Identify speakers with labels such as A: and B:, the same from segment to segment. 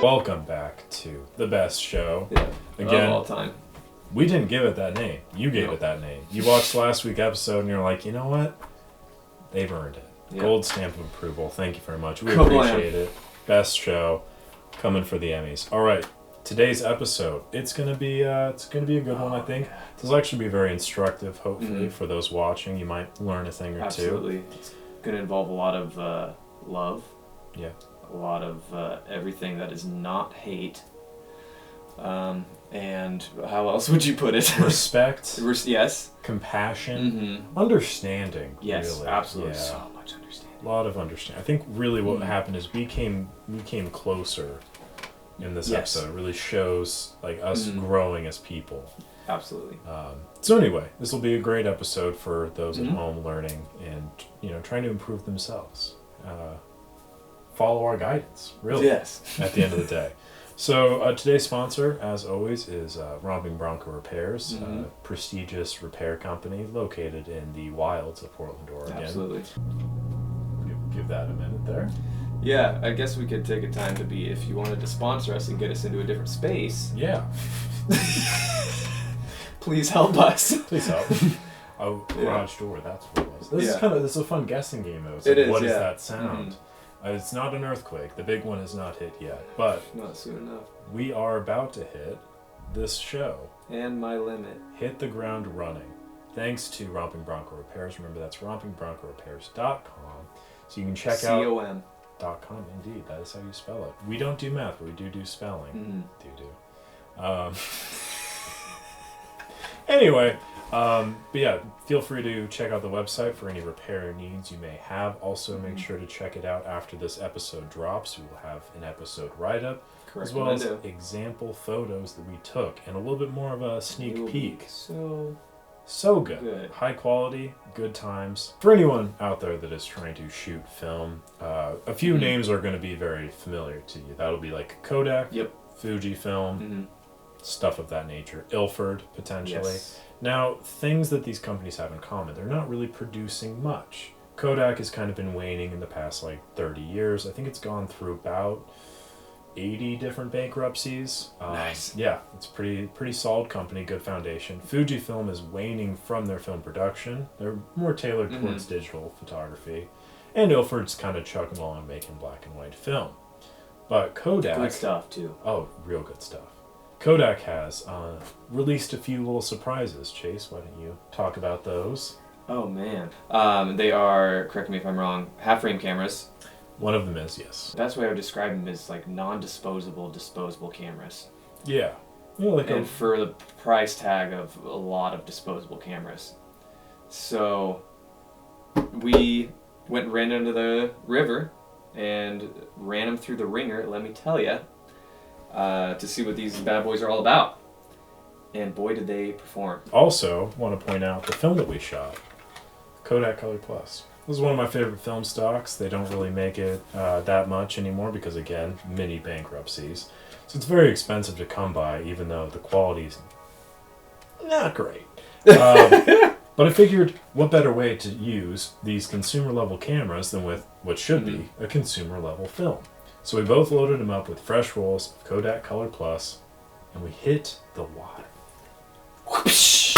A: Welcome back to the best show.
B: Yeah,
A: again,
B: of all time.
A: We didn't give it that name. You gave it that name. You watched last week's episode and you're like, you know what? They've earned it. Yeah. Gold stamp of approval. Thank you very much. We appreciate it. Best show coming for the Emmys. All right, today's episode. It's gonna be a good one. I think this will actually be very instructive. Hopefully for those watching, you might learn a thing or two.
B: Absolutely, it's gonna involve a lot of love.
A: Yeah.
B: A lot of everything that is not hate. And how else would you put it?
A: Respect.
B: Yes.
A: Compassion. Understanding.
B: Yes,
A: really.
B: absolutely.
A: Yeah.
B: So much understanding.
A: A lot of understanding. I think really what happened is we came closer in this episode. It really shows like us growing as people.
B: Absolutely.
A: So anyway, this will be a great episode for those at home learning and trying to improve themselves. Follow our guidance, really. Yes. At the end of the day. So today's sponsor, as always, is Romping Bronco Repairs, a prestigious repair company located in the wilds of Portland, Oregon.
B: Absolutely.
A: Give that a minute there.
B: Yeah, I guess we could take a time to be, if you wanted to sponsor us and get us into a different space.
A: Yeah.
B: Please help us.
A: Please help. Oh, garage door, that's what it was. This is a fun guessing game, though.
B: It is,
A: what is that sound? It's not an earthquake. The big one has not hit yet, but
B: not soon enough.
A: We are about to hit this show.
B: And my limit.
A: Hit the ground running. Thanks to Romping Bronco Repairs. Remember, that's rompingbroncorepairs.com. So you can check out... .com, indeed. That is how you spell it. We don't do math, but we do spelling. Anyway... but yeah, feel free to check out the website for any repair needs you may have. Also, make sure to check it out after this episode drops. We will have an episode write-up, as well as example photos that we took, and a little bit more of a sneak peek. So good. High quality, good times. For anyone out there that is trying to shoot film, a few names are going to be very familiar to you. That'll be like Kodak, Fujifilm, stuff of that nature. Ilford, potentially. Yes. Now, things that these companies have in common, they're not really producing much. Kodak has kind of been waning in the past 30 years. I think it's gone through about 80 different bankruptcies.
B: Nice.
A: Yeah, it's pretty solid company, good foundation. Fujifilm is waning from their film production. They're more tailored towards digital photography. And Ilford's kind of chugging along making black and white film. But Kodak...
B: Good stuff, too.
A: Oh, real good stuff. Kodak has released a few little surprises. Chase, why don't you talk about those?
B: Oh, man. They are, correct me if I'm wrong, half-frame cameras.
A: One of them is, yes.
B: That's the way I would describe them, as non-disposable, disposable cameras.
A: Yeah.
B: And for the price tag of a lot of disposable cameras. So we went and ran into the river and ran them through the ringer, let me tell you. To see what these bad boys are all about. And boy, did they perform.
A: Also, want to point out the film that we shot, Kodak Colorplus. This is one of my favorite film stocks. They don't really make it that much anymore because, again, mini bankruptcies. So it's very expensive to come by, even though the quality's not great. But I figured, what better way to use these consumer-level cameras than with what should be a consumer-level film. So we both loaded them up with fresh rolls of Kodak Colorplus, and we hit the water. Whoosh!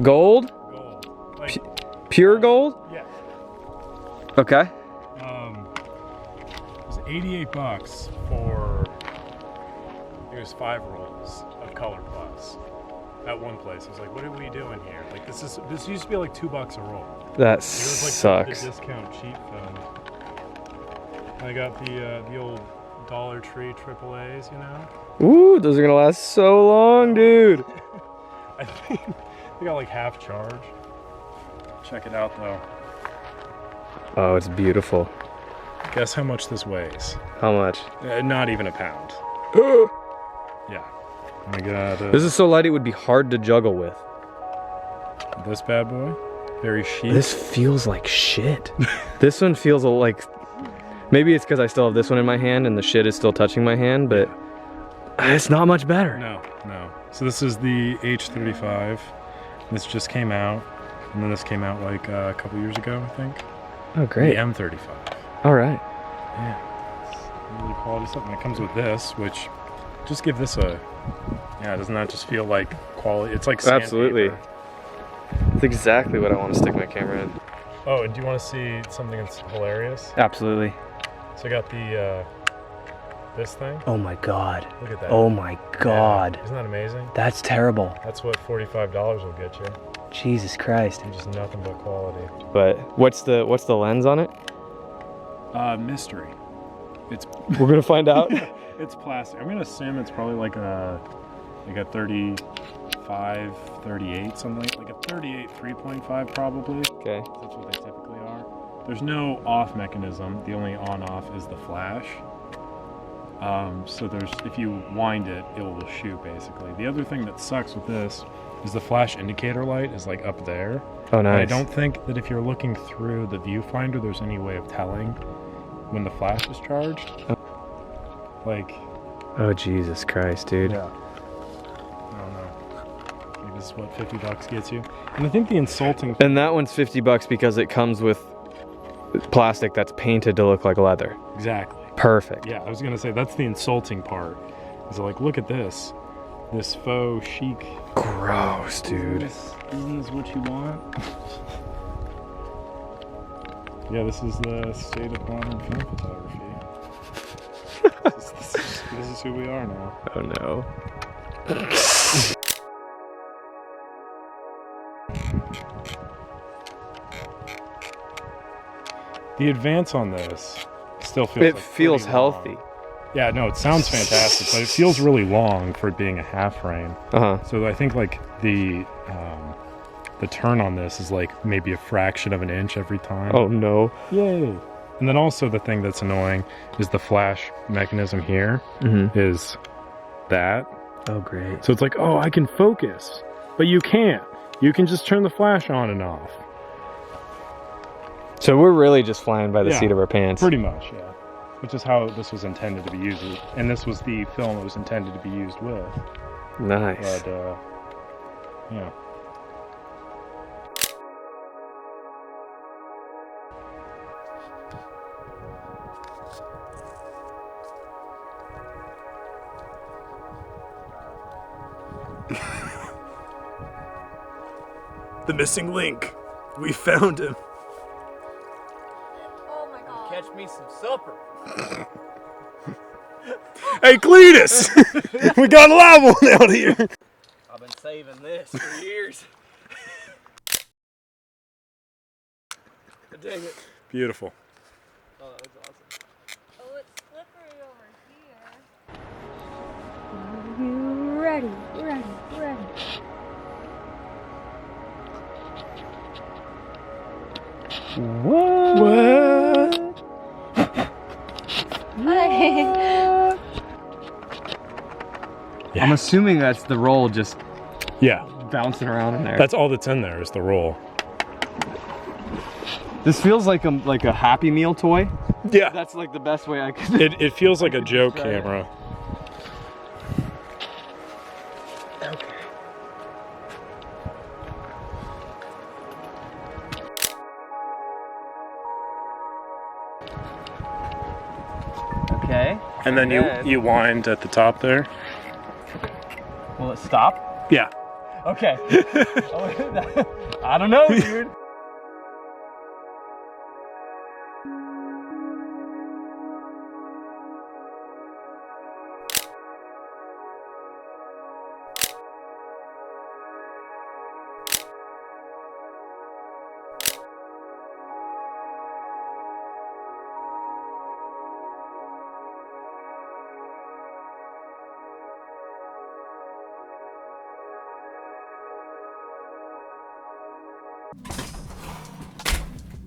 C: Gold?
A: Gold. Like,
C: pure gold?
A: Yeah.
C: Okay.
A: It was $88 for, it was 5 rolls of Colorplus at one place. I was like, what are we doing here? Like, this used to be like $2 a roll.
C: That
A: sucks.
C: It was like
A: the discount cheap film. And I got the old Dollar Tree AAAs, you know?
C: Ooh, those are gonna last so long, dude.
A: I think they got like half charge. Check it out though.
C: Oh, it's beautiful.
A: Guess how much this weighs?
C: How much?
A: Not even a pound. Yeah. Oh my god.
C: This is so light it would be hard to juggle with.
A: This bad boy? Very chic.
C: This feels like shit. This one feels like... Maybe it's because I still have this one in my hand and the shit is still touching my hand, but it's not much better.
A: No. So this is the H35. This just came out. And then this came out like a couple years ago, I think.
C: Oh, great.
A: The M35.
C: All right.
A: Yeah. It's really quality stuff. And it comes with this, which just give this a... Yeah, doesn't that just feel like quality? It's like sandpaper.
C: Absolutely. That's exactly what I want to stick my camera in.
A: Oh, and do you want to see something that's hilarious?
C: Absolutely.
A: So I got the, this thing.
C: Oh my God.
A: Look at that.
C: Oh my God.
A: Yeah. Isn't that amazing?
C: That's terrible.
A: That's what $45 will get you.
C: Jesus Christ.
A: And just nothing but quality.
C: But what's the lens on it?
A: Mystery. It's
C: We're gonna find out.
A: It's plastic. I'm gonna assume it's probably like a 35, 38, something like a 38 3.5 probably.
C: Okay.
A: That's what they typically are. There's no off mechanism. The only on-off is the flash. So if you wind it, it will shoot basically. The other thing that sucks with this is the flash indicator light is like up there.
C: Oh, nice.
A: And I don't think that if you're looking through the viewfinder, there's any way of telling when the flash is charged. Like.
C: Oh, Jesus Christ, dude.
A: Yeah. I don't know. Maybe this is what $50 gets you. And I think the insulting.
C: And that one's $50 because it comes with plastic that's painted to look like leather.
A: Exactly.
C: Perfect.
A: Yeah, I was gonna say that's the insulting part. Is like, look at this faux chic.
C: Gross, dude.
A: Isn't this what you want? Yeah, this is the state of modern film photography. this is who we are now.
C: Oh no.
A: The advance on this still feels.
C: It feels healthy.
A: Long. Yeah, no, it sounds fantastic, but it feels really long for it being a half frame. So I think like the turn on this is like maybe a fraction of an inch every time.
C: Oh no.
A: Yay. And then also the thing that's annoying is the flash mechanism here is that.
C: Oh great.
A: So it's like, oh, I can focus, but you can't. You can just turn the flash on and off.
C: So we're really just flying by the seat of our pants.
A: Pretty much, yeah. Which is how this was intended to be used. And this was the film it was intended to be used with.
C: Nice.
A: But, yeah. The missing link. We found him.
D: Oh my God.
E: Catch me some supper.
A: Hey, Cletus! We got a live one out here.
E: I've been saving this for years. Dang it.
A: Beautiful.
E: Oh, that was awesome.
D: Oh, it's slippery over here. Are you ready? Ready.
C: What?
D: Hi.
A: Yeah.
C: I'm assuming that's the roll just
A: Yeah.
C: bouncing around in there.
A: That's all that's in there is the roll.
C: This feels like a Happy Meal toy.
A: Yeah.
C: That's like the best way I could.
A: It feels like a joke camera.
C: Okay.
A: And then you wind at the top there.
C: Will it stop?
A: Yeah.
C: Okay. I don't know, dude.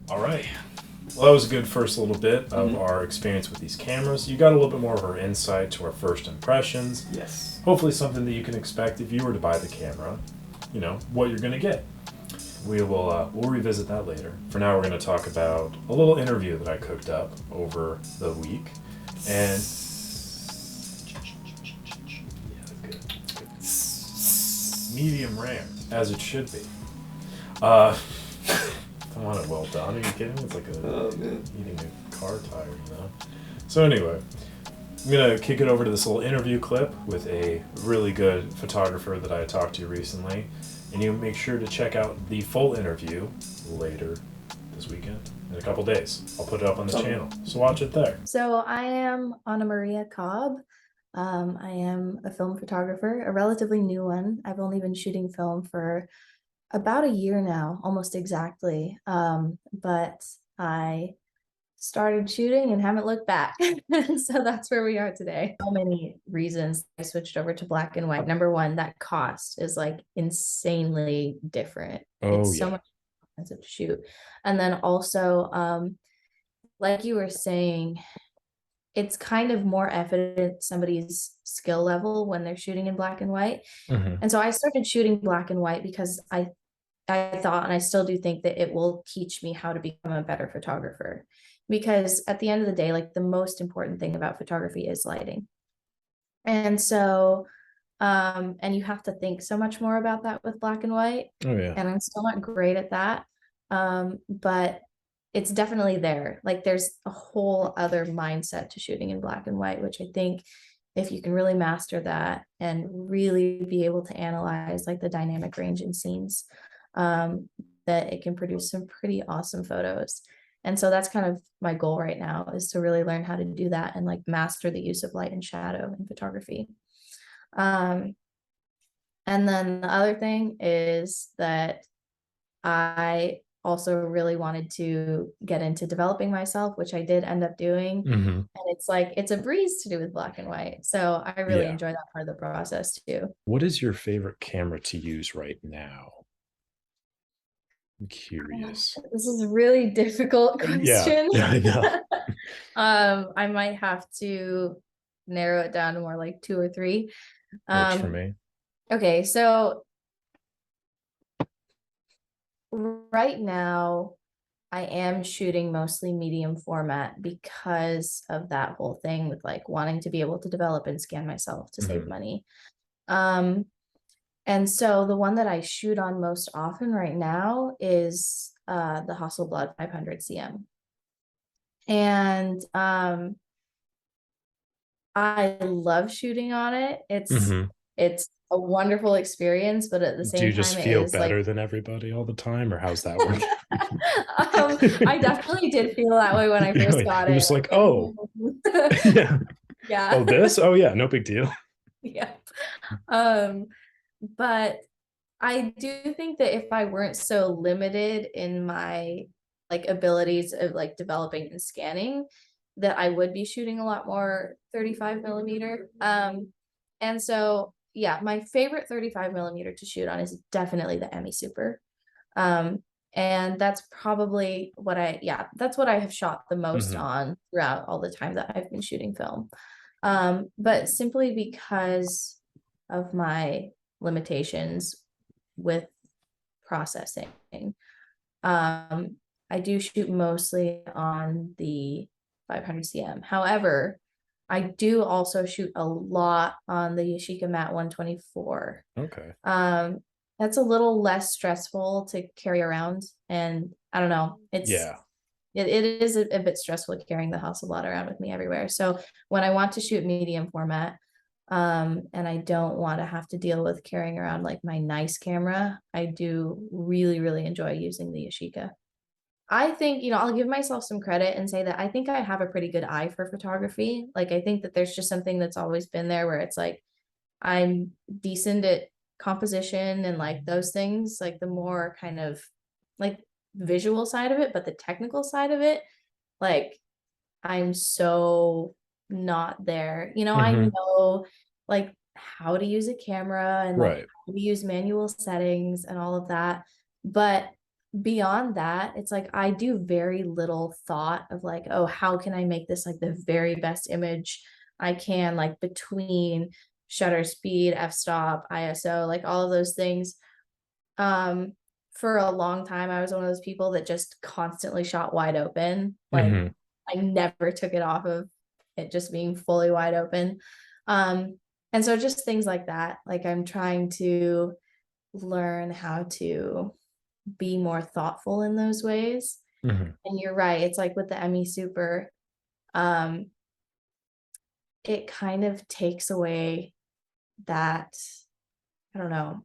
A: All right. Well, that was a good first little bit of our experience with these cameras. You got a little bit more of our insight to our first impressions.
B: Yes.
A: Hopefully something that you can expect if you were to buy the camera, you know, what you're going to get. We'll revisit that later. For now, we're going to talk about a little interview that I cooked up over the week. And medium rare, as it should be. I want it well done. Are you kidding? It's like eating a car tire, you know? So anyway, I'm going to kick it over to this little interview clip with a really good photographer that I talked to recently. And you make sure to check out the full interview later this weekend, in a couple days. I'll put it up on the channel, so watch it there.
F: So I am Anna Maria Cobb. I am a film photographer, a relatively new one. I've only been shooting film for about a year now, almost exactly. But I started shooting and haven't looked back. So that's where we are today. So many reasons I switched over to black and white. Number one, that cost is like insanely different. It's so much expensive to shoot. And then also, like you were saying, it's kind of more evident somebody's skill level when they're shooting in black and white. And so I started shooting black and white because I thought, and I still do think, that it will teach me how to become a better photographer. Because at the end of the day, like, the most important thing about photography is lighting. And so, and you have to think so much more about that with black and white.
A: Oh yeah.
F: And I'm still not great at that. But it's definitely there. Like, there's a whole other mindset to shooting in black and white, which I think if you can really master that and really be able to analyze like the dynamic range in scenes, that it can produce some pretty awesome photos. And so that's kind of my goal right now, is to really learn how to do that and like master the use of light and shadow in photography. And then the other thing is that I also really wanted to get into developing myself, which I did end up doing. And it's like, it's a breeze to do with black and white. So I really enjoy that part of the process too.
A: What is your favorite camera to use right now? I'm curious.
F: This is a really difficult question.
A: Yeah, I know.
F: I might have to narrow it down to more like 2 or 3.
A: Works for me.
F: Okay, so right now I am shooting mostly medium format because of that whole thing with like wanting to be able to develop and scan myself to save money. And so the one that I shoot on most often right now is the Hasselblad 500 cm. And I love shooting on it. It's a wonderful experience, but at the same time,
A: do you just feel better than everybody all the time, or how's that work?
F: I definitely did feel that way when I first got it.
A: You're just like, oh,
F: yeah.
A: Oh, this? Oh yeah, no big deal.
F: Yeah. But I do think that if I weren't so limited in my like abilities of like developing and scanning, that I would be shooting a lot more 35 millimeter. And so, yeah, my favorite 35 millimeter to shoot on is definitely the Emmy Super. And that's probably what that's what I have shot the most on throughout all the time that I've been shooting film. But simply because of my limitations with processing, I do shoot mostly on the 500 cm. However, I do also shoot a lot on the Yashica Matte 124.
A: Okay.
F: That's a little less stressful to carry around, and I don't know, it is a bit stressful carrying the Hasselblad around with me everywhere. So when I want to shoot medium format, and I don't want to have to deal with carrying around like my nice camera, I do really, really enjoy using the Yashica. I think, I'll give myself some credit and say that I think I have a pretty good eye for photography. Like, I think that there's just something that's always been there where it's like, I'm decent at composition and like those things, like the more kind of like visual side of it, but the technical side of it, like, I'm so not there. I know like how to use a camera and like how to use manual settings and all of that, but beyond that, it's like I do very little thought of like, oh, how can I make this like the very best image I can, like between shutter speed, f-stop, ISO, like all of those things. For a long time, I was one of those people that just constantly shot wide open. Like I never took it off of it just being fully wide open. And so just things like that. Like I'm trying to learn how to be more thoughtful in those ways. And you're right. It's like with the ME Super, it kind of takes away that, I don't know.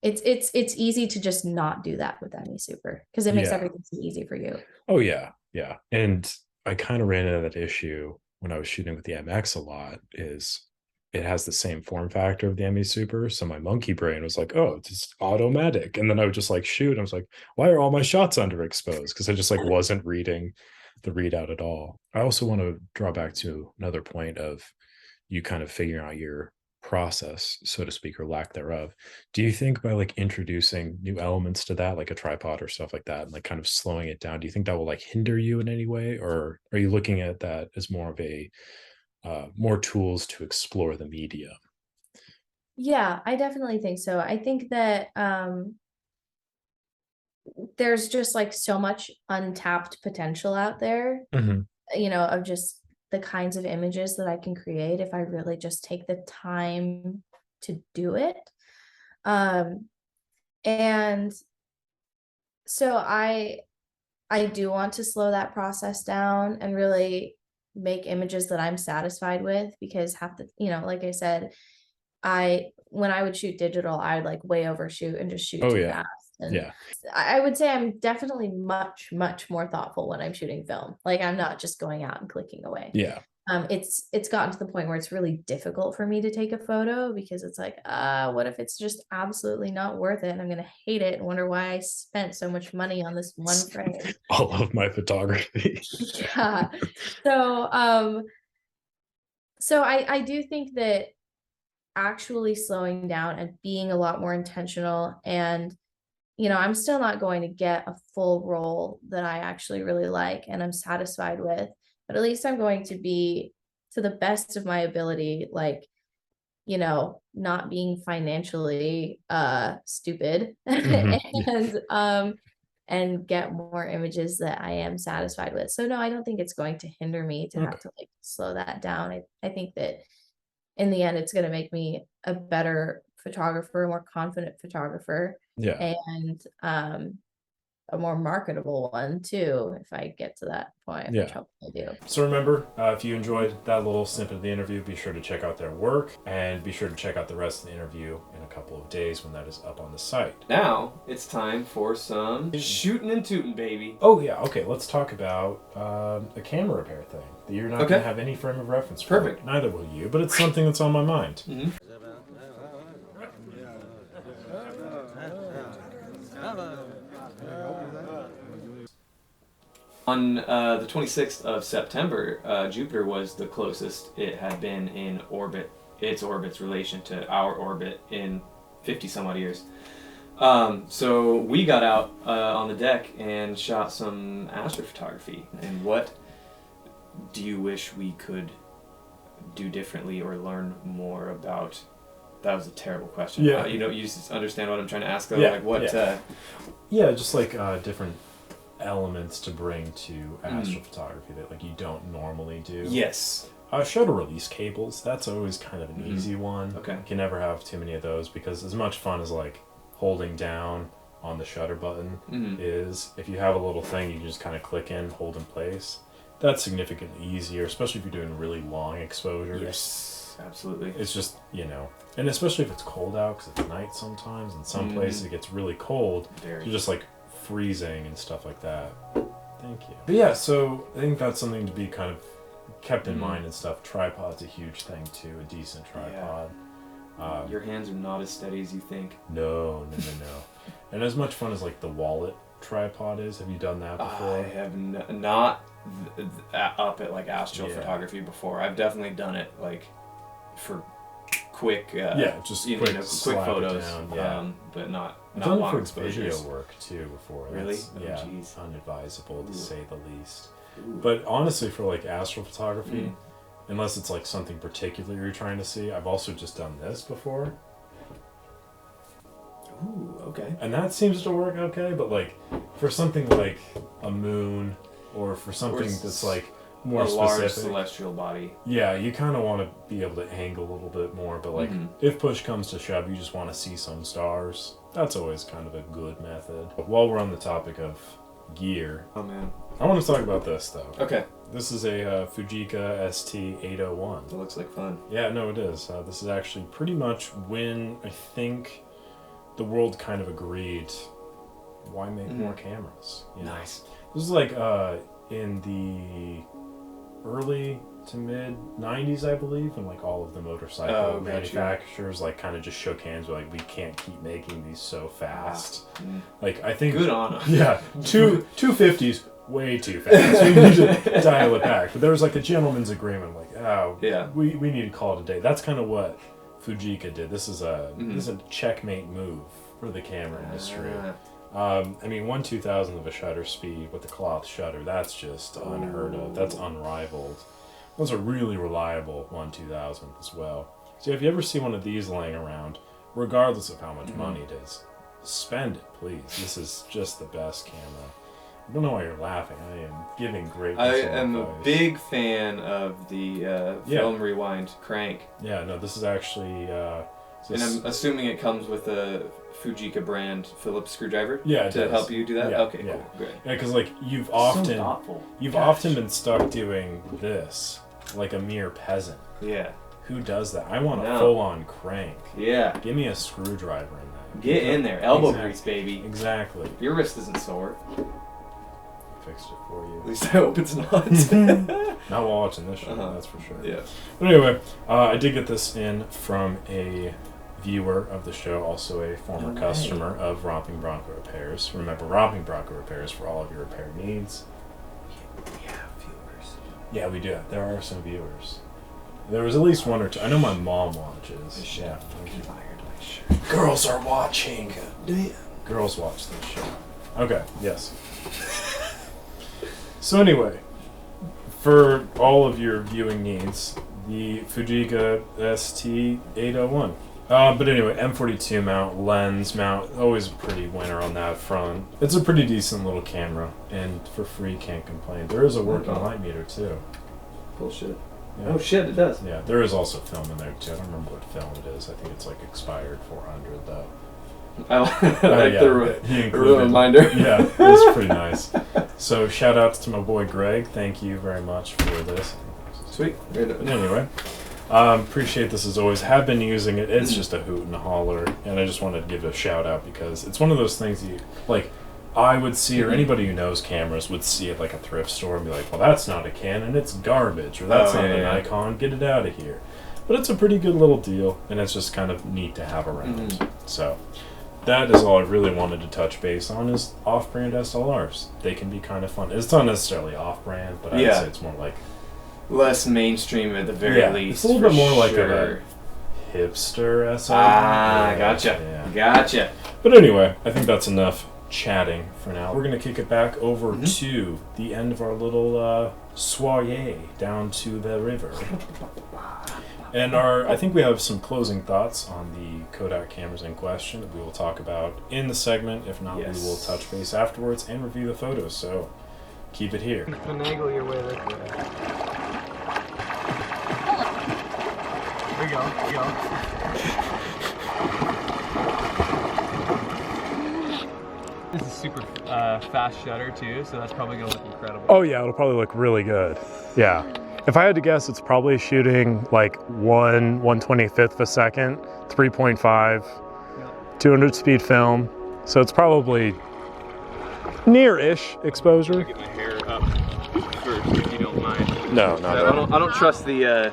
F: It's easy to just not do that with ME Super because it makes everything so easy for you.
A: Oh yeah. And I kind of ran into that issue when I was shooting with the MX a lot. Is it has the same form factor of the ME Super, so my monkey brain was like, oh, it's just automatic, and then I would just like shoot, and I was like, why are all my shots underexposed? Because I just like wasn't reading the readout at all. I also want to draw back to another point of you kind of figuring out your process, so to speak, or lack thereof. Do you think by like introducing new elements to that, like a tripod or stuff like that, and like kind of slowing it down, do you think that will like hinder you in any way, or are you looking at that as more of a more tools to explore the medium?
F: Yeah, I definitely think so. I think that there's just like so much untapped potential out there, you know, of just the kinds of images that I can create if I really just take the time to do it. And so I do want to slow that process down and really make images that I'm satisfied with, because half the, you know, like I said, when I would shoot digital, I would like way overshoot and just shoot too fast. And I would say I'm definitely much more thoughtful when I'm shooting film. Like I'm not just going out and clicking away. It's gotten to the point where it's really difficult for me to take a photo because it's like, what if it's just absolutely not worth it and I'm gonna hate it and wonder why I spent so much money on this one frame.
A: All of my photography.
F: So I do think that actually slowing down and being a lot more intentional, and you know, I'm still not going to get a full roll that I actually really like and I'm satisfied with, but at least I'm going to be, to the best of my ability, like, you know, not being financially stupid and get more images that I am satisfied with. So no, I don't think it's going to hinder me to have to like slow that down. I think that in the end, it's going to make me a better photographer, a more confident photographer, and a more marketable one too, if I get to that point, which hopefully I do.
A: So remember, if you enjoyed that little snippet of the interview, be sure to check out their work, and be sure to check out the rest of the interview in a couple of days when that is up on the site.
B: Now it's time for some shooting and tooting, baby.
A: Oh yeah, okay, let's talk about a camera repair thing that you're not going to have any frame of reference for.
B: Perfect.
A: Neither will you, but it's something that's on my mind.
B: On the 26th of September, Jupiter was the closest it had been in orbit, its orbit's relation to our orbit in 50 some odd years. So we got out on the deck and shot some astrophotography. And what do you wish we could do differently or learn more about? That was a terrible question.
A: Yeah.
B: You know, you just understand what I'm trying to ask though? Like what?
A: Just like different elements to bring to astrophotography that like you don't normally do.
B: Yes.
A: Shutter release cables, that's always kind of an easy one.
B: Okay.
A: You can never have too many of those, because as much fun as like holding down on the shutter button is, if you have a little thing you just kind of click in, hold in place, that's significantly easier, especially if you're doing really long exposures.
B: Yes, absolutely.
A: It's just, you know, and especially if it's cold out, because it's night sometimes, in some places it gets really cold. You're just like freezing and stuff like that. Thank you. But yeah, so I think that's something to be kind of kept in mind and stuff. Tripod's a huge thing too, a decent tripod.
B: Your hands are not as steady as you think.
A: No. And as much fun as like the wallet tripod is, have you done that before?
B: I have not up at like astrophotography before. I've definitely done it like for quick.
A: Just
B: you
A: quick,
B: know, quick
A: slap it
B: photos.
A: down, yeah.
B: But not
A: I've done it
B: long
A: for
B: exposures.
A: video work too before.
B: Really?
A: That's,
B: Oh,
A: yeah,
B: geez.
A: unadvisable to
B: Ooh.
A: say the least.
B: Ooh.
A: But honestly, for like astrophotography, unless it's like something particular you're trying to see, I've also just done this before.
B: Ooh, okay.
A: And that seems to work okay, but like for something like a moon or for something that's like more
B: a
A: specific,
B: large celestial body.
A: yeah, you kind of want to be able to angle a little bit more. But like if push comes to shove, you just want to see some stars. That's always kind of a good method. But while we're on the topic of gear,
B: Oh man.
A: I want to talk about this though.
B: Okay.
A: This is a Fujica ST801.
B: That looks like fun.
A: Yeah, no, it is. This is actually pretty much when I think the world kind of agreed, why make more cameras? You know?
B: Nice.
A: This is like in the early to mid 90s, I believe, when like all of the motorcycle manufacturers like kind of just shook hands with like, we can't keep making these so fast. Like I think
B: Good on them.
A: Yeah, 250s way too fast. We need to dial it back. But there was like a gentleman's agreement, like, oh,
B: Yeah.
A: we need to call it a day. That's kind of what Fujica did. This is a checkmate move for the camera industry. I mean, 1/2000 of a shutter speed with the cloth shutter, that's just unheard of. That's unrivaled. Those are really reliable 1/2000 as well. So if you ever see one of these laying around, regardless of how much money it is, spend it, please. This is just the best camera. I don't know why you're laughing. I am giving great
B: I
A: consumer
B: am a
A: advice.
B: big fan of the film rewind crank.
A: Yeah, no, this is actually...
B: And I'm assuming it comes with a Fujica brand Phillips screwdriver.
A: Yeah, it
B: to
A: does.
B: help you do that.
A: Yeah,
B: Okay,
A: yeah.
B: cool, good.
A: Yeah, because like you've
B: So
A: often
B: thoughtful.
A: often been stuck doing this like a mere peasant.
B: Yeah.
A: Who does that? I want a
B: No.
A: full-on crank.
B: Yeah.
A: Give me a screwdriver in that.
B: Get in there, elbow
A: Exactly.
B: grease, baby.
A: Exactly.
B: Your wrist isn't sore.
A: Fixed it for you.
B: At least I hope it's not.
A: Not while watching this show, that's for sure.
B: Yeah.
A: But anyway, I did get this in from a viewer of the show, also a former customer of Romping Bronco Repairs. Remember, Romping Bronco Repairs for all of your repair needs.
B: Yeah, viewers.
A: Yeah, we do. There are some viewers. There was at least one or two. I know my mom watches.
B: I should have fucking fired my shirt.
A: Girls are watching. Girls watch this show. Okay, yes. So anyway, for all of your viewing needs, the Fujica ST801. But anyway, M42 mount, lens mount, always a pretty winner on that front. It's a pretty decent little camera, and for free, can't complain. There is a working light meter too.
B: Bullshit.
A: Yeah.
B: Oh shit, it does.
A: Yeah, there is also film in there too. I don't remember what film it is. I think it's like expired 400 though.
B: I like
A: Yeah,
B: the
A: he included-
B: reminder.
A: Yeah, it was pretty nice. So shout out to my boy Greg. Thank you very much for this.
B: Sweet.
A: But anyway, appreciate this as always. Have been using it. It's just a hoot and a holler, and I just wanted to give it a shout out because it's one of those things you like. I would see, or anybody who knows cameras would see it like a thrift store and be like, well, that's not a Canon, it's garbage, or that's not a Nikon, get it out of here. But it's a pretty good little deal, and it's just kind of neat to have around. So that is all I really wanted to touch base on is off-brand SLRs. They can be kind of fun. It's not necessarily off-brand, but I'd say it's more like...
B: Less mainstream at the very least.
A: It's a little bit more like
B: sure.
A: a hipster SLR.
B: Gotcha. Gotcha.
A: But anyway, I think that's enough chatting for now. We're gonna kick it back over to the end of our little soiree down to the river. And I think we have some closing thoughts on the Kodak cameras in question that we will talk about in the segment. If not, we will touch base afterwards and review the photos. So keep it here.
E: Finagle your way this way. Here we go. This is super fast shutter too, so that's probably gonna look incredible.
A: Oh yeah, it'll probably look really good. Yeah. If I had to guess, it's probably shooting like 1/125th of a second, 3.5, 200 speed film. So it's probably near-ish exposure.
E: Get my hair up first, if you don't mind.
A: No, not at all.
E: I don't trust the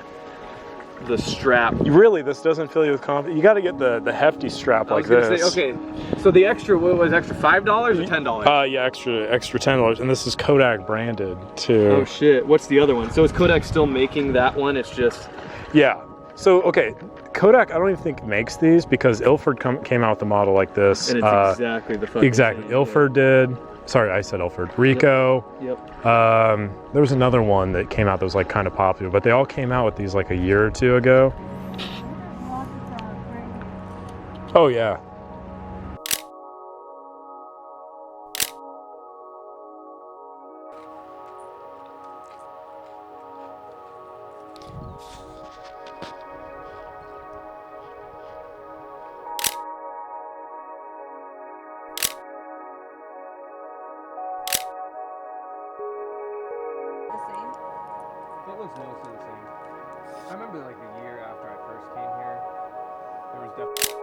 E: strap.
A: Really, this doesn't fill you with confidence. You got to get the hefty strap like this.
E: Okay, so the extra, what was extra, $5 or $10?
A: Yeah, extra $10, and this is Kodak branded too.
E: Oh shit, what's the other one? So is Kodak still making that one? It's just...
A: Yeah. So, okay, Kodak, I don't even think makes these because Ilford came out with a model like this.
E: And it's exactly the fucking
A: exactly.
E: same,
A: Ilford did. Sorry, I said Ilford. Ricoh.
E: Yep.
A: There was another one that came out that was like kind of popular, but they all came out with these like a year or two ago. Oh yeah.
E: That looks mostly the same. I remember like a year after I first came here, there was definitely.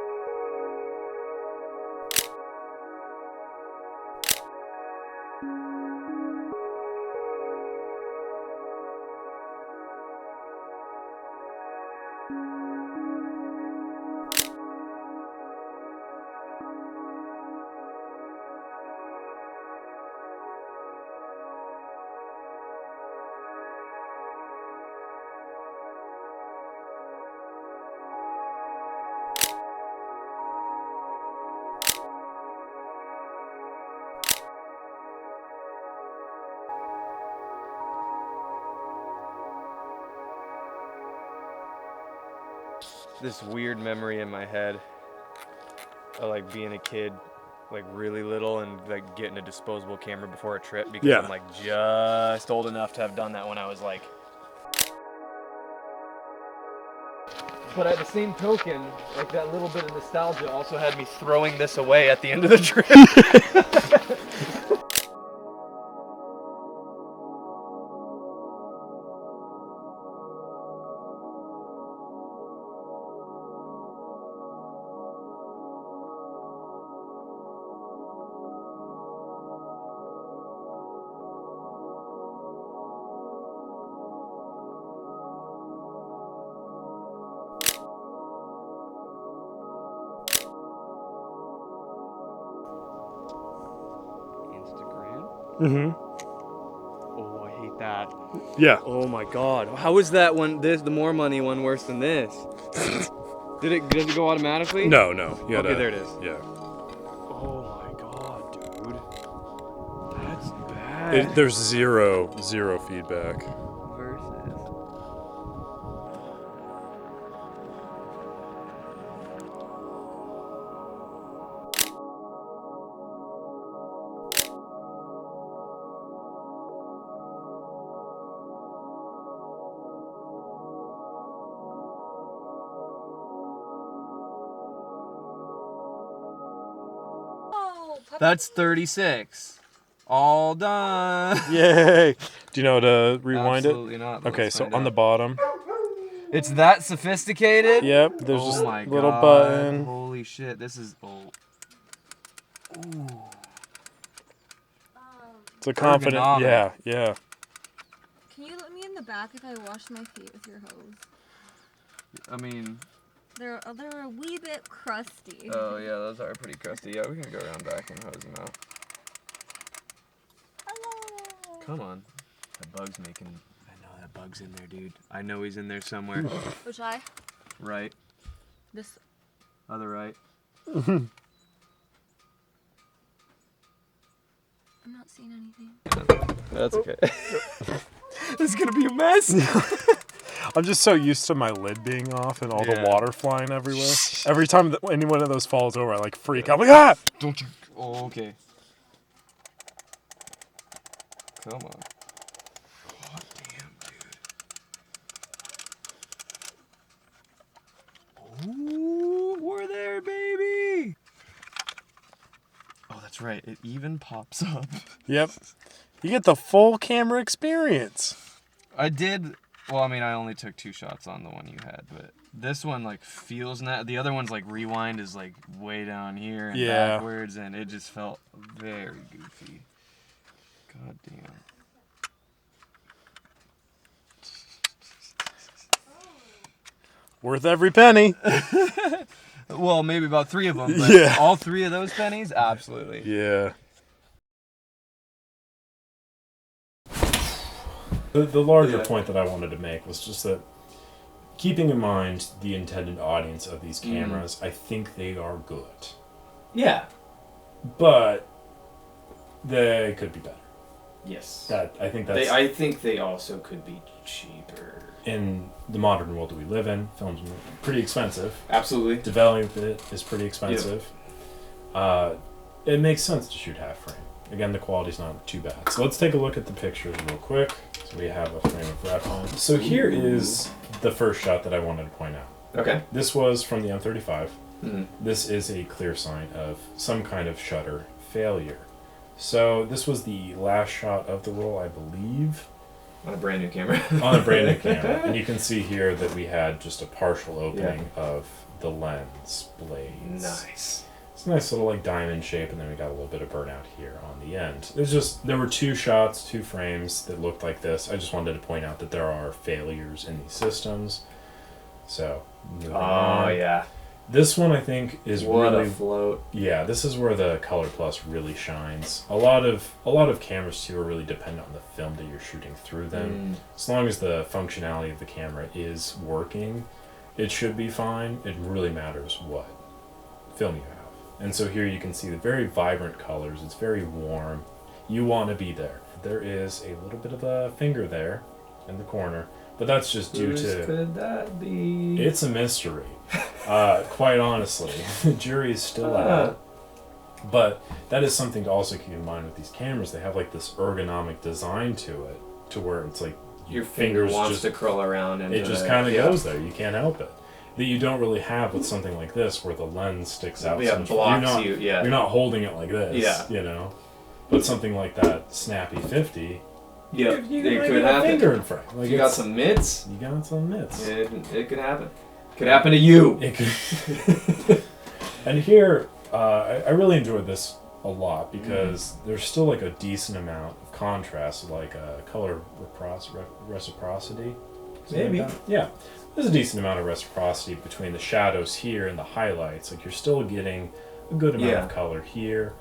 E: This weird memory in my head of like being a kid, like really little, and like getting a disposable camera before a trip because I'm like just old enough to have done that when I was like. But at the same token, like that little bit of nostalgia also had me throwing this away at the end of the trip.
A: Mm-hmm.
E: Oh, I hate that.
A: Yeah.
E: Oh my god. How is that one, the more money one worse than this? Does it go automatically?
A: No.
E: Okay, there it is.
A: Yeah.
E: Oh my god, dude. That's bad.
A: There's zero feedback.
E: Versus. That's 36. All done.
A: Yay! Do you know how to rewind
E: Absolutely not.
A: it? Okay,
E: Let's
A: so
E: find
A: on the
E: out.
A: bottom.
E: It's that sophisticated?
A: Yep, there's
E: oh
A: just
E: my
A: a little
E: god.
A: button.
E: Holy shit, this is. Oh. Ooh.
A: It's a confident.
E: Ergonomic.
A: Yeah.
D: Can you let me in the back if I wash my feet with your hose?
E: I mean.
D: They're a wee bit crusty.
E: Oh yeah, those are pretty crusty. Yeah, we can go around back and hose them out.
D: Hello.
E: Come on. That bug's making. I know that bug's in there, dude. I know he's in there somewhere.
D: Which eye?
E: Right.
D: This.
E: Other right.
D: I'm not seeing anything.
E: That's okay. This is gonna be a mess.
A: I'm just so used to my lid being off and all the
E: Yeah.
A: water flying everywhere. Every time that any one of those falls over, I like freak out. I'm like, ah!
E: Don't you? Oh, okay. Come on. God damn, dude. Ooh, we're there, baby. Oh, that's right. It even pops up.
A: Yep. You get the full camera experience.
E: I did. Well, I mean, I only took 2 shots on the one you had, but this one like feels the other one's like rewind is like way down here and backwards, and it just felt very goofy. God damn.
A: Worth every penny.
E: Well, maybe about 3 of them, but
A: Yeah.
E: all 3 of those pennies, absolutely.
A: Yeah. The larger point that I wanted to make was just that keeping in mind the intended audience of these cameras, I think they are good.
B: Yeah.
A: But they could be better.
B: Yes.
A: I think
B: they also could be cheaper.
A: In the modern world that we live in, films are pretty expensive.
B: Absolutely.
A: Developing it is pretty expensive. Yep. It makes sense to shoot half frame. Again, the quality's not too bad. So let's take a look at the pictures real quick. So we have a frame of reference. So here is the first shot that I wanted to point out.
B: Okay.
A: This was from the M35.
B: Mm-hmm.
A: This is a clear sign of some kind of shutter failure. So this was the last shot of the roll, I believe.
B: On a brand new camera.
A: On a brand new camera. And you can see here that we had just a partial opening of the lens blades.
B: Nice.
A: It's a nice little like diamond shape, and then we got a little bit of burnout here on the end. There were 2 shots, 2 frames that looked like this. I just wanted to point out that there are failures in these systems. So, moving on.
B: Yeah.
A: This one I think is
B: what
A: really
B: a float.
A: Yeah, this is where the Colorplus really shines. A lot of cameras too are really dependent on the film that you're shooting through them. As long as the functionality of the camera is working, it should be fine. It really matters what film you have. And so here you can see the very vibrant colors. It's very warm. You want to be there. There is a little bit of a finger there in the corner, but that's just due to...
B: could that be?
A: It's a mystery. Quite honestly, the jury is still out. But that is something to also keep in mind with these cameras. They have like this ergonomic design to it, to where it's like
B: your finger wants
A: just
B: to curl around, and
A: it just kind of goes there. You can't help it. That you don't really have with something like this, where the lens sticks out.
B: Yeah, blocks you. Yeah,
A: you're not holding it like this.
B: Yeah,
A: you know. But something like that snappy 50.
B: Yeah,
A: you could have a finger in front. Like
B: you got some mitts.
A: You got some mitts.
B: It could happen. Could happen to you.
A: It could. And here, I really enjoyed this a lot because there's still like a decent amount of contrast, like color reciprocity.
B: Maybe.
A: Like yeah, there's a decent amount of reciprocity between the shadows here and the highlights. Like you're still getting a good amount of color here,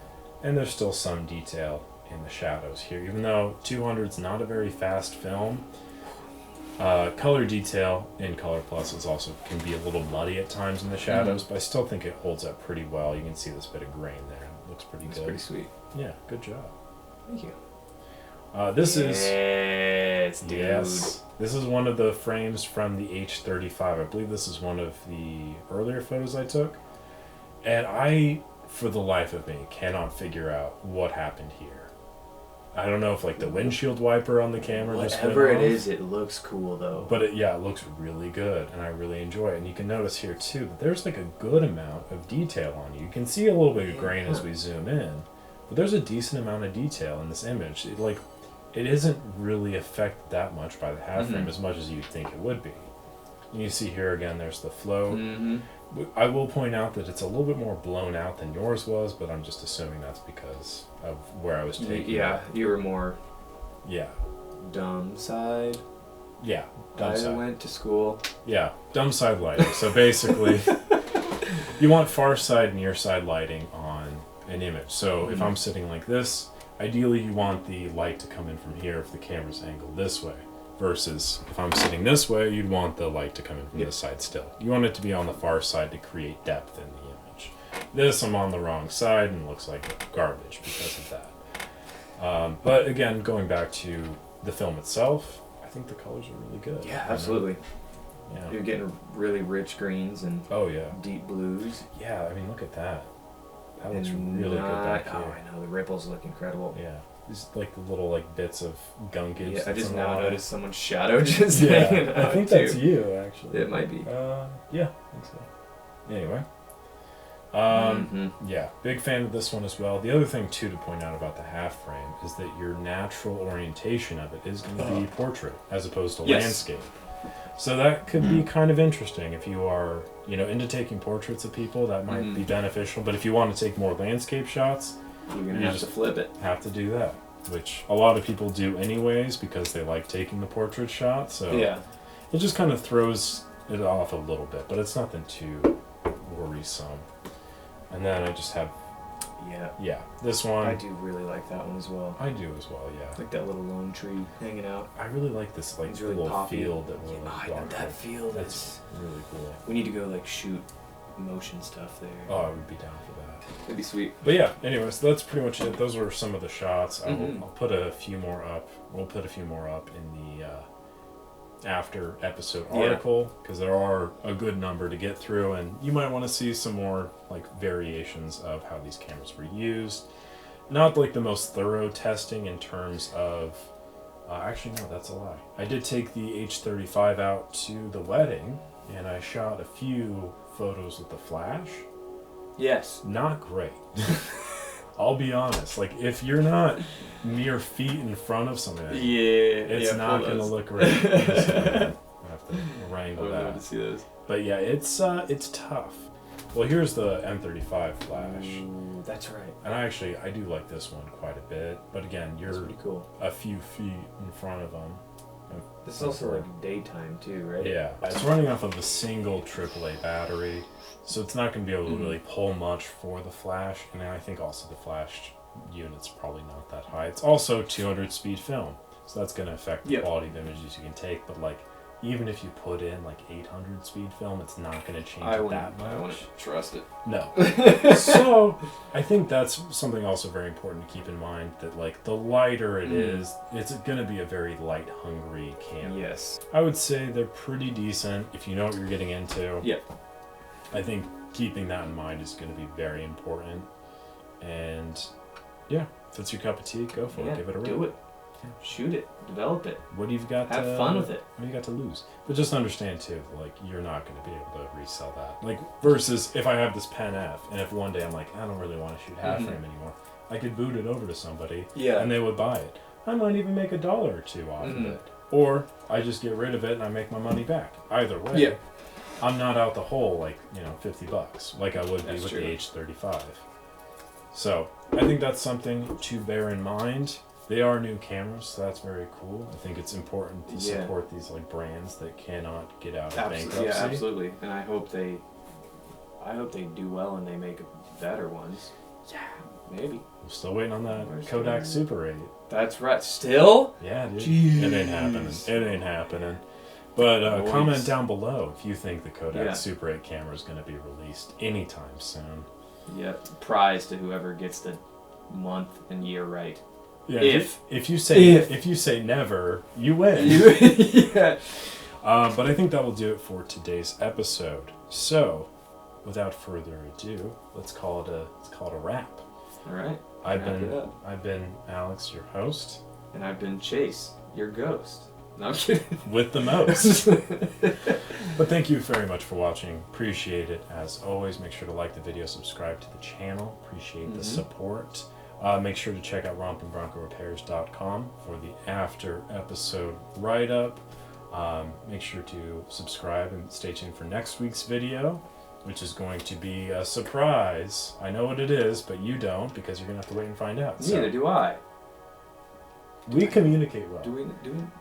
A: and there's still some detail in the shadows here. Even though 200's not a very fast film, color detail in Colorplus is also can be a little muddy at times in the shadows, but I still think it holds up pretty well. You can see this bit of grain there. It looks pretty good.
B: It's pretty sweet.
A: Yeah, good job.
B: Thank you.
A: This is
B: dude.
A: Yes, this is one of the frames from the H35. I believe this is one of the earlier photos I took, and I, for the life of me, cannot figure out what happened here. I don't know if like the windshield wiper on the camera just went
B: whatever it
A: off,
B: is, it looks cool though.
A: but it looks really good, and I really enjoy it. And you can notice here too that there's like a good amount of detail on it. You can see a little bit of grain as we zoom in, but there's a decent amount of detail in this image. It isn't really affected that much by the half frame as much as you'd think it would be. And you see here again, there's the flow. I will point out that it's a little bit more blown out than yours was, but I'm just assuming that's because of where I was taking it.
B: You were more dumb side.
A: Yeah, dumb side.
B: I went to school.
A: Yeah, dumb side lighting. So basically, you want far side, near side lighting on an image. So if I'm sitting like this, ideally you want the light to come in from here if the camera's angled this way. Versus if I'm sitting this way, you'd want the light to come in from this side still. You want it to be on the far side to create depth in the image. This, I'm on the wrong side and looks like garbage because of that. But again, going back to the film itself, I think the colors are really good.
B: Yeah, absolutely.
A: Yeah.
B: You're getting really rich greens and deep blues.
A: Yeah, I mean, look at that. That looks really good back here.
B: Oh, I know. The ripples look incredible.
A: Yeah. These like the little like bits of gunkage.
B: Yeah, I just now noticed someone's shadow just hanging out.
A: I think that's you, actually.
B: It might be.
A: Yeah, I think so. Anyway. Yeah, big fan of this one as well. The other thing too to point out about the half frame is that your natural orientation of it is going to be portrait as opposed to landscape. So that could be kind of interesting if you are, into taking portraits of people. That might be beneficial. But if you want to take more landscape shots,
B: you're gonna have to flip it.
A: Have to do that, which a lot of people do anyways because they like taking the portrait shot. So it just kind of throws it off a little bit, but it's nothing too worrisome. And then I just have
B: Yeah.
A: Yeah, this one.
B: I do really like that one as well.
A: I do as well, yeah.
B: Like that little lone tree hanging out.
A: I really like this like
B: really
A: little
B: poppy.
A: field that we're like walking.
B: That field
A: That's
B: is
A: really cool.
B: We need to go like shoot motion stuff there.
A: Oh, I would be down for that.
B: That'd be sweet.
A: But yeah, anyways, that's pretty much it. Those were some of the shots.
B: Mhm.
A: I'll put a few more up. We'll put a few more up in the after episode article, because there are a good number to get through, and you might want to see some more like variations of how these cameras were used. Not like the most thorough testing in terms of actually no, that's a lie. I did take the H35 out to the wedding and I shot a few photos with the flash.
B: Yes.
A: Not great. I'll be honest. Like, if you're not mere feet in front of something, it's not going to look great. I have to wrangle that.
B: To see those.
A: But yeah, it's tough. Well, here's the M35 flash.
B: Ooh, that's right.
A: And I do like this one quite a bit. But again, you're
B: pretty cool.
A: A few feet in front of them.
B: This is also like daytime too, right?
A: Yeah. It's running off of a single AAA battery. So it's not going to be able to really pull much for the flash, and I think also the flash unit's probably not that high. It's also 200 speed film, so that's going to affect the quality of images you can take, but like even if you put in like 800 speed film, it's not going to change that much.
B: I wouldn't trust it.
A: No. So I think that's something also very important to keep in mind, that like the lighter it is, it's going to be a very light hungry camera.
B: Yes.
A: I would say they're pretty decent if you know what you're getting into.
B: Yep.
A: I think keeping that in mind is going to be very important. And yeah, if that's your cup of tea, go for it. Give it a rip.
B: Do it. Yeah. Shoot it. Develop it.
A: What have you got?
B: Have fun with it.
A: What do you got to lose? But just understand too, like you're not going to be able to resell that. Like versus if I have this Pen F, and if one day I'm like, I don't really want to shoot half frame anymore, I could boot it over to somebody, and they would buy it. I might even make $1 or $2 off of it, or I just get rid of it and I make my money back. Either way. I'm not out the hole like, $50 like I would be with the H35. So I think that's something to bear in mind. They are new cameras, so that's very cool. I think it's important to support these like brands that cannot get out of bankruptcy.
B: Yeah, absolutely. And I hope they do well and they make better ones. Yeah, maybe.
A: I'm still waiting on that Kodak Super 8.
B: That's right. Still?
A: Yeah, dude.
B: Jeez.
A: It ain't happening. It ain't happening. But comment down below if you think the Kodak Super 8 camera is going to be released anytime soon.
B: Yep. Prize to whoever gets the month and year right.
A: Yeah. If you say never, you win.
B: Yeah.
A: But I think that will do it for today's episode. So, without further ado, let's call it a wrap.
B: All right.
A: I've been Alex, your host,
B: and I've been Chase, your ghost. No, I'm kidding.
A: With the most. But thank you very much for watching. Appreciate it. As always, make sure to like the video, subscribe to the channel. Appreciate the support. Make sure to check out rompingbroncorepairs.com for the after episode write-up. Make sure to subscribe and stay tuned for next week's video, which is going to be a surprise. I know what it is, but you don't, because you're going to have to wait and find out.
B: Neither do I.
A: We communicate well.
B: Do we?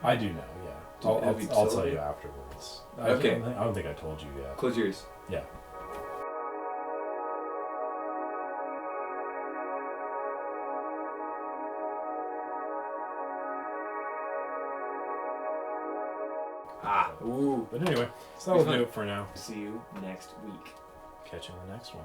A: I do know, yeah. I'll tell you afterwards.
B: Okay.
A: I don't think I told you yet.
B: Close your ears.
A: Yeah.
B: Ooh.
A: But anyway, so that will do it for now.
B: See you next week.
A: Catch you on the next one.